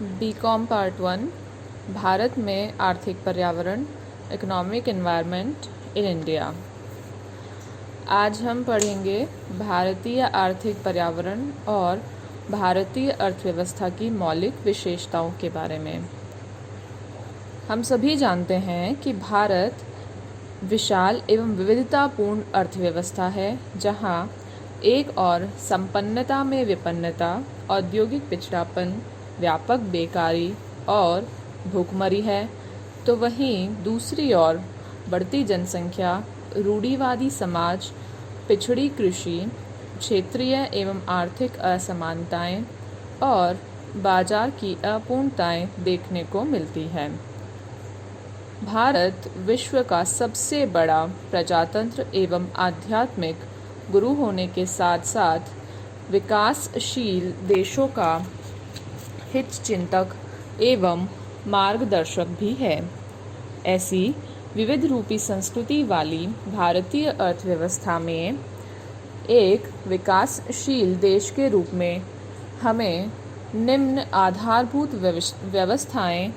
BCom part 1 Bharat में आर्थिक पर्यावरण इकोनॉमिक एनवायरनमेंट इन इंडिया। आज हम पढ़ेंगे भारतीय आर्थिक पर्यावरण और भारतीय अर्थव्यवस्था की मौलिक विशेषताओं के बारे में। हम सभी जानते हैं कि भारत विशाल एवं विविधतापूर्ण अर्थव्यवस्था है, जहां एक और संपन्नता में विपन्नता, औद्योगिक पिछड़ापन, व्यापक बेकारी और भूखमरी है, तो वहीं दूसरी ओर बढ़ती जनसंख्या, रूढ़िवादी समाज, पिछड़ी कृषि, क्षेत्रीय एवं आर्थिक असमानताएं और बाजार की अपूर्णताएं देखने को मिलती है। भारत विश्व का सबसे बड़ा प्रजातंत्र एवं आध्यात्मिक गुरु होने के साथ साथ विकासशील देशों का हितचिंतक एवं मार्गदर्शक भी है। ऐसी विविध रूपी संस्कृति वाली भारतीय अर्थव्यवस्था में एक विकासशील देश के रूप में हमें निम्न आधारभूत व्यवस्थाएं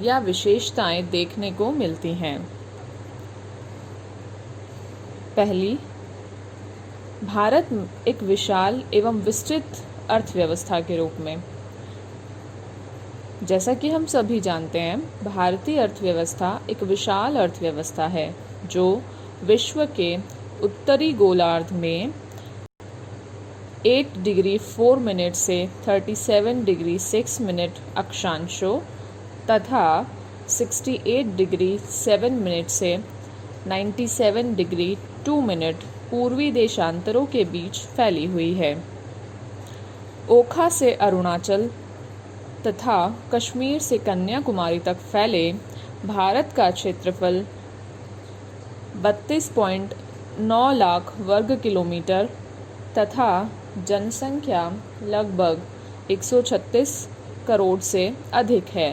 या विशेषताएं देखने को मिलती हैं। पहली, भारत एक विशाल एवं विस्तृत अर्थव्यवस्था के रूप में। जैसा कि हम सभी जानते हैं, भारतीय अर्थव्यवस्था एक विशाल अर्थव्यवस्था है जो विश्व के उत्तरी गोलार्ध में 8 डिग्री 4 मिनट से 37 डिग्री 6 मिनट अक्षांशों तथा 68 डिग्री 7 मिनट से 97 डिग्री 2 मिनट पूर्वी देशांतरों के बीच फैली हुई है। ओखा से अरुणाचल तथा कश्मीर से कन्याकुमारी तक फैले भारत का क्षेत्रफल 32.9 लाख वर्ग किलोमीटर तथा जनसंख्या लगभग 136 करोड़ से अधिक है।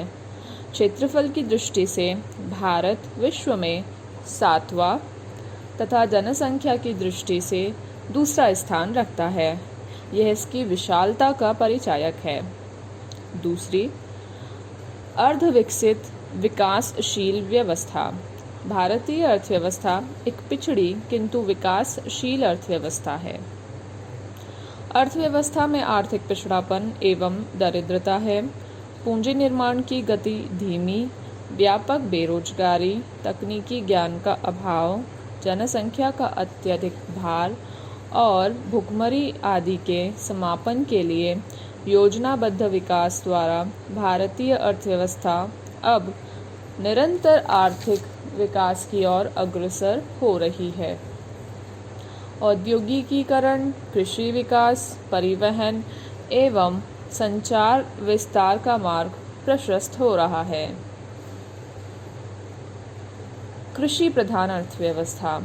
क्षेत्रफल की दृष्टि से भारत विश्व में 7वां तथा जनसंख्या की दृष्टि से दूसरा स्थान रखता है। यह इसकी विशालता का परिचायक है। दूसरी, अर्धविकसित विकासशील व्यवस्था। भारतीय अर्थव्यवस्था एक पिछड़ी किंतु विकासशील अर्थव्यवस्था है। अर्थव्यवस्था में आर्थिक पिछड़ापन एवं दरिद्रता है, पूंजी निर्माण की गति धीमी, व्यापक बेरोजगारी, तकनीकी ज्ञान का अभाव, जनसंख्या का अत्यधिक भार और भुखमरी आदि के समापन के लिए योजनाबद्ध विकास द्वारा भारतीय अर्थव्यवस्था अब निरंतर आर्थिक विकास की ओर अग्रसर हो रही है। औद्योगिकीकरण, कृषि विकास, परिवहन एवं संचार विस्तार का मार्ग प्रशस्त हो रहा है। कृषि प्रधान अर्थव्यवस्था।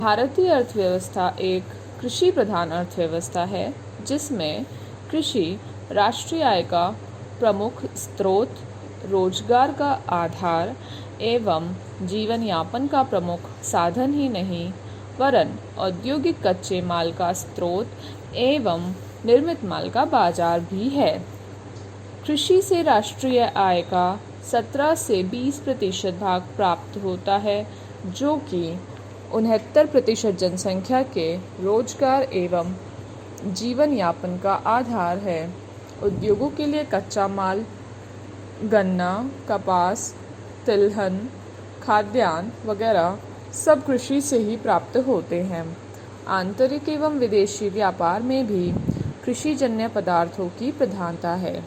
भारतीय अर्थव्यवस्था एक कृषि प्रधान अर्थव्यवस्था है, जिसमें कृषि राष्ट्रीय आय का प्रमुख स्रोत, रोजगार का आधार एवं जीवन यापन का प्रमुख साधन ही नहीं, वरन औद्योगिक कच्चे माल का स्रोत एवं निर्मित माल का बाजार भी है। कृषि से राष्ट्रीय आय का 17 से 20% भाग प्राप्त होता है, जो कि 69% जनसंख्या के रोजगार एवं जीवन यापन का आधार है। उद्योगों के लिए कच्चा माल, गन्ना, कपास, तिलहन, खाद्यान्न वगैरह सब कृषि से ही प्राप्त होते हैं। आंतरिक एवं विदेशी व्यापार में भी कृषिजन्य पदार्थों की प्रधानता है।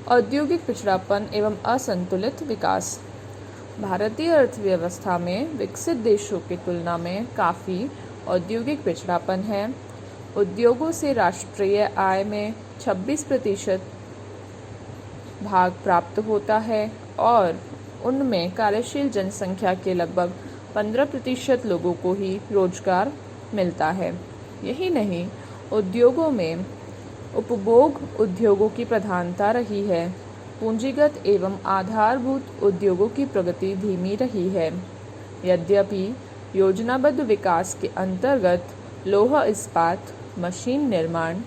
औद्योगिक पिछड़ापन एवं असंतुलित विकास। भारतीय अर्थव्यवस्था में विकसित देशों की तुलना में काफ़ी औद्योगिक पिछड़ापन है। उद्योगों से राष्ट्रीय आय में 26% भाग प्राप्त होता है और उनमें कार्यशील जनसंख्या के लगभग 15% लोगों को ही रोजगार मिलता है। यही नहीं, उद्योगों में उपभोग उद्योगों की प्रधानता रही है। पूंजीगत एवं आधारभूत उद्योगों की प्रगति धीमी रही है। यद्यपि योजनाबद्ध विकास के अंतर्गत लौह इस्पात, मशीन निर्माण,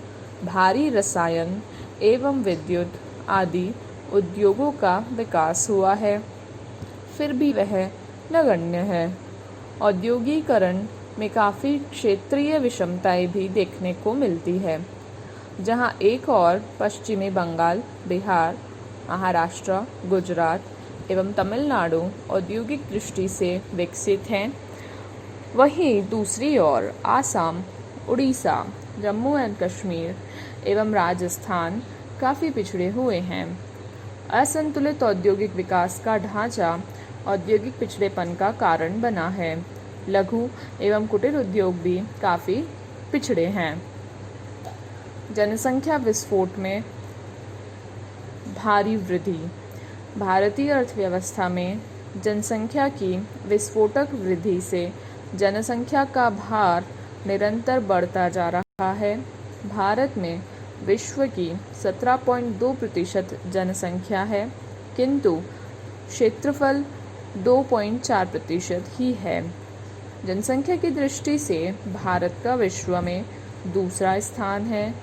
भारी रसायन एवं विद्युत आदि उद्योगों का विकास हुआ है, फिर भी वह नगण्य है। औद्योगिकरण में काफ़ी क्षेत्रीय विषमताएं भी देखने को मिलती है, जहां एक और पश्चिमी बंगाल, बिहार, महाराष्ट्र, गुजरात एवं तमिलनाडु औद्योगिक दृष्टि से विकसित हैं, वहीं दूसरी ओर आसाम, उड़ीसा, जम्मू एंड कश्मीर एवं राजस्थान काफ़ी पिछड़े हुए हैं। असंतुलित औद्योगिक विकास का ढांचा औद्योगिक पिछड़ेपन का कारण बना है। लघु एवं कुटीर उद्योग भी काफ़ी पिछड़े हैं। जनसंख्या विस्फोट में भारी वृद्धि। भारतीय अर्थव्यवस्था में जनसंख्या की विस्फोटक वृद्धि से जनसंख्या का भार निरंतर बढ़ता जा रहा है। भारत में विश्व की 17.2% जनसंख्या है, किंतु क्षेत्रफल 2.4% ही है। जनसंख्या की दृष्टि से भारत का विश्व में दूसरा स्थान है।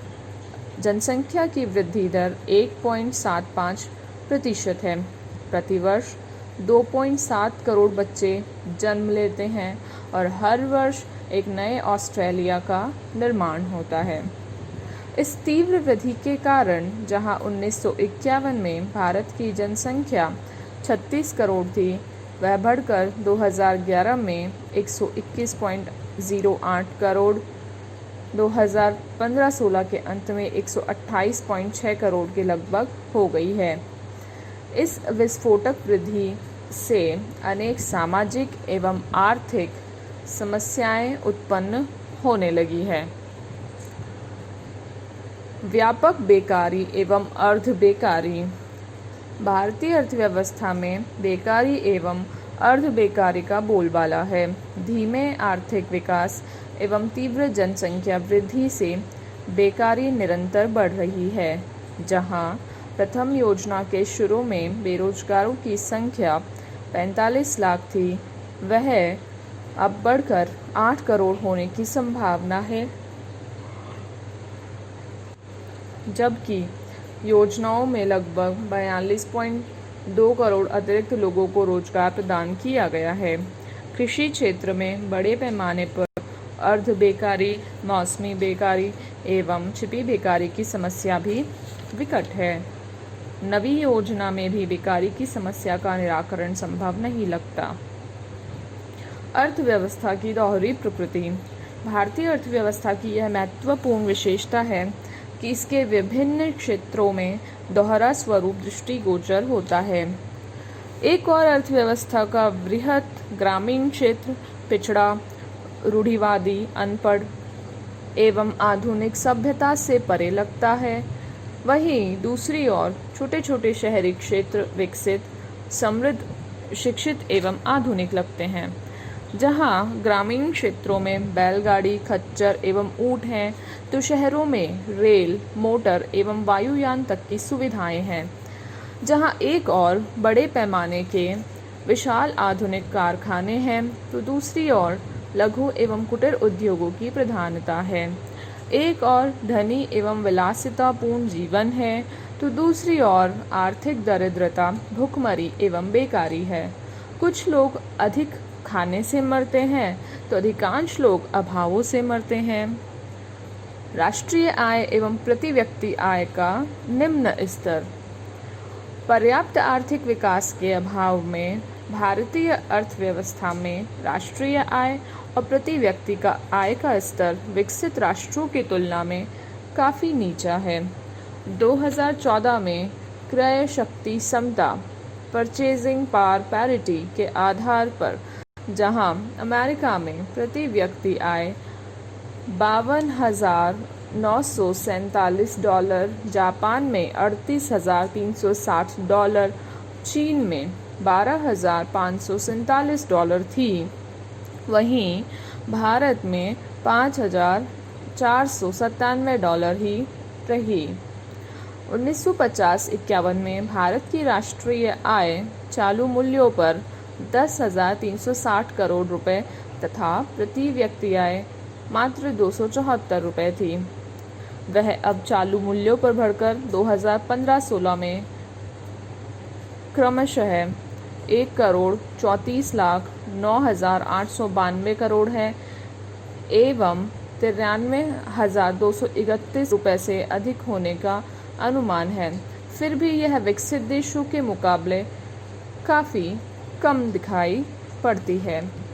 जनसंख्या की वृद्धि दर 1.75% है। प्रतिवर्ष 2.7 करोड़ बच्चे जन्म लेते हैं और हर वर्ष एक नए ऑस्ट्रेलिया का निर्माण होता है। इस तीव्र वृद्धि के कारण जहां 1951 में भारत की जनसंख्या 36 करोड़ थी, वह बढ़कर 2011 में 121.08 करोड़, 2015-16 के अंत में 128.6 करोड़ के लगभग हो गई है। इस विस्फोटक वृद्धि से अनेक सामाजिक एवं आर्थिक समस्याएं उत्पन्न होने लगी है। व्यापक बेकारी एवं अर्ध बेकारी। भारतीय अर्थव्यवस्था में बेकारी एवं अर्ध बेकारी का बोलबाला है। धीमे आर्थिक विकास एवं तीव्र जनसंख्या वृद्धि से बेकारी निरंतर बढ़ रही है। जहां प्रथम योजना के शुरू में बेरोजगारों की संख्या 45 लाख थी, वह अब बढ़कर 8 करोड़ होने की संभावना है, जबकि योजनाओं में लगभग 42.2 करोड़ अतिरिक्त लोगों को रोजगार प्रदान किया गया है। कृषि क्षेत्र में बड़े पैमाने पर अर्ध बेकारी, मौसमी बेकारी एवं छिपी बेकारी की समस्या भी विकट है। नवी योजना में भी बेकारी की समस्या का निराकरण संभव नहीं लगता। अर्थव्यवस्था की दोहरी प्रकृति। भारतीय अर्थव्यवस्था की यह महत्वपूर्ण विशेषता है कि इसके विभिन्न क्षेत्रों में दोहरा स्वरूप दृष्टिगोचर होता है। एक और अर्थव्यवस्था का बृहत ग्रामीण क्षेत्र पिछड़ा, रूढ़िवादी, अनपढ़ एवं आधुनिक सभ्यता से परे लगता है। वहीं दूसरी ओर छोटे छोटे शहरी क्षेत्र विकसित, समृद्ध, शिक्षित एवं आधुनिक लगते हैं। जहां ग्रामीण क्षेत्रों में बैलगाड़ी, खच्चर एवं ऊंट हैं, तो शहरों में रेल, मोटर एवं वायुयान तक की सुविधाएं हैं। जहां एक और बड़े पैमाने के विशाल आधुनिक कारखाने हैं, तो दूसरी ओर लघु एवं कुटीर उद्योगों की प्रधानता है। एक और धनी एवं विलासितापूर्ण जीवन है, तो दूसरी ओर आर्थिक दरिद्रता, भुखमरी एवं बेकारी है। कुछ लोग अधिक खाने से मरते हैं, तो अधिकांश लोग अभावों से मरते हैं। राष्ट्रीय आय एवं प्रति व्यक्ति आय का निम्न स्तर। पर्याप्त आर्थिक विकास के अभाव में भारतीय अर्थव्यवस्था में राष्ट्रीय आय और प्रति व्यक्ति का आय का स्तर विकसित राष्ट्रों की तुलना में काफ़ी नीचा है। 2014 में क्रय शक्ति समता, परचेजिंग पावर पैरिटी के आधार पर जहां अमेरिका में प्रति व्यक्ति आय $52,947, जापान में $38,360, चीन में $12,547 थी, वहीं भारत में $5,497 ही रही। 1950-51 में भारत की राष्ट्रीय आय चालू मूल्यों पर 10,360 करोड़ रुपए तथा प्रति व्यक्ति आय मात्र 274 रुपये थी। वह अब चालू मूल्यों पर बढ़कर 2015-16 में क्रमशः 1,34,09,892 करोड़ है एवं 93,231 रुपये से अधिक होने का अनुमान है। फिर भी यह विकसित देशों के मुकाबले काफ़ी कम दिखाई पड़ती है।